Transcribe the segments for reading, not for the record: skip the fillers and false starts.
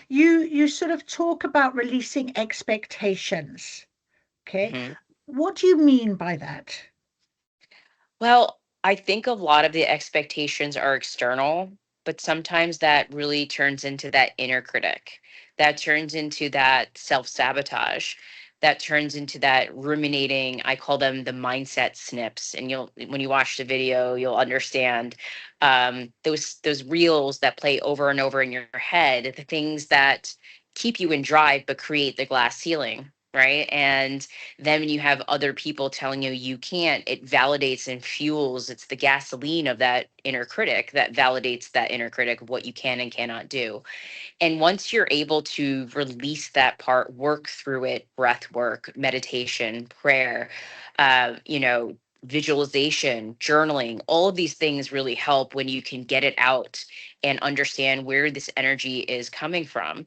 You sort of talk about releasing expectations. Okay. Mhm. What do you mean by that? Well, I think a lot of the expectations are external, but sometimes that really turns into that inner critic. That turns into that self sabotage. That turns into that ruminating. I call them the mindset snips. And you'll, when you watch the video, you'll understand those reels that play over and over in your head, the things that keep you in drive but create the glass ceiling, right? And then when you have other people telling you you can't, it validates and fuels. It's the gasoline of that inner critic that validates that inner critic of what you can and cannot do. And once you're able to release that part, work through it, breath work, meditation, prayer, visualization, journaling, all of these things really help when you can get it out and understand where this energy is coming from.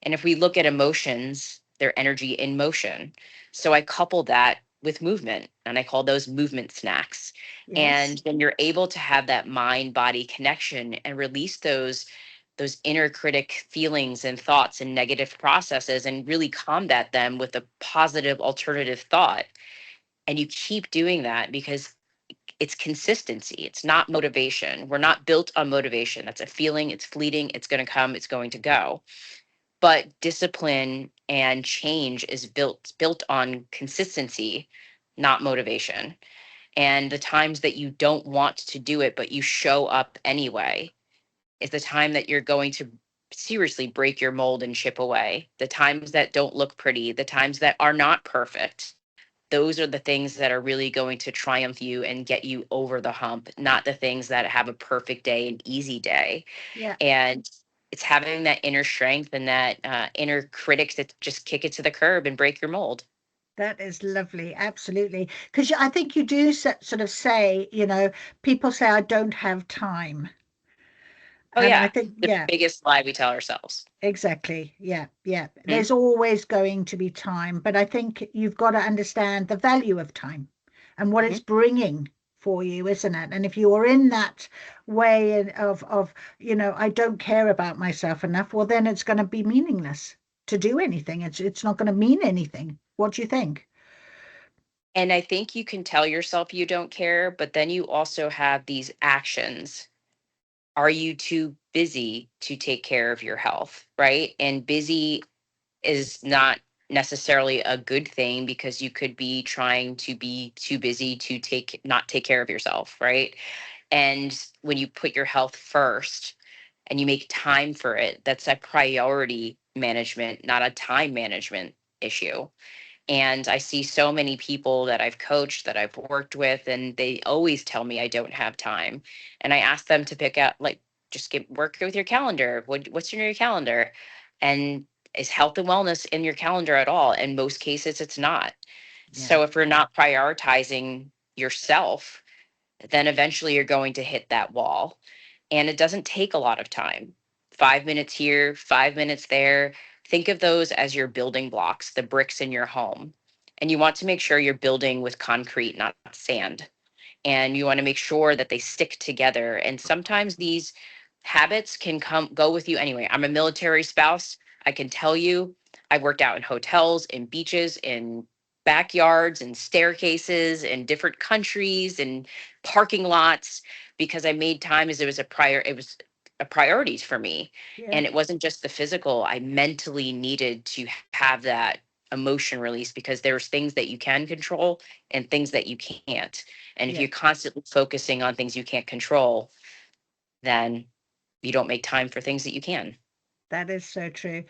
And if we look at emotions, they're energy in motion. So I couple that with movement and I call those movement snacks. Yes. And when you're able to have that mind body connection and release those inner critic feelings and thoughts and negative processes and really combat them with a positive alternative thought. And you keep doing that because it's consistency. It's not motivation. We're not built on motivation. That's a feeling. It's fleeting. It's going to come. It's going to go, but discipline and change is built on consistency, not motivation. And the times that you don't want to do it but you show up anyway is the time that you're going to seriously break your mold and chip away. The times that don't look pretty, the times that are not perfect, those are the things that are really going to triumph you and get you over the hump, not the things that have a perfect day, an easy day. Yeah. And it's having that inner strength and that inner critic that just kick it to the curb and break your mold. That is lovely. Absolutely. Because I think you do sort of say, people say, I don't have time. Oh And I yeah, think, the yeah, biggest lie we tell ourselves. exactly. Yeah. Yeah. Mhm. There's always going to be time. But I think you've got to understand the value of time and what it's Mhm. bringing for you, isn't it? And if you are in that way of, I don't care about myself enough, well, then it's going to be meaningless to do anything. It's not going to mean anything. What do you think? And I think you can tell yourself you don't care, but then you also have these actions. Are you too busy to take care of your health? Right. And busy is not necessarily a good thing because you could be trying to be too busy to not take care of yourself. Right. And when you put your health first and you make time for it, that's a priority management, not a time management issue. And I see so many people that I've coached, that I've worked with, and they always tell me I don't have time. And I ask them to pick out, like, just get work with your calendar. What's in your calendar? And is health and wellness in your calendar at all? In most cases, it's not. Yeah. So if we're not prioritizing yourself, then eventually you're going to hit that wall. And it doesn't take a lot of time. 5 minutes here, 5 minutes there. Think of those as your building blocks, the bricks in your home. And you want to make sure you're building with concrete, not sand. And you want to make sure that they stick together. And sometimes these habits can go with you anyway. I'm a military spouse. I can tell you, I worked out in hotels, in beaches, in backyards, and staircases, in different countries, and parking lots because I made time as it was a priority for me. Yeah. And it wasn't just the physical. I mentally needed to have that emotion release because there's things that you can control and things that you can't. And if Yeah. you're constantly focusing on things you can't control, then you don't make time for things that you can. That is so true.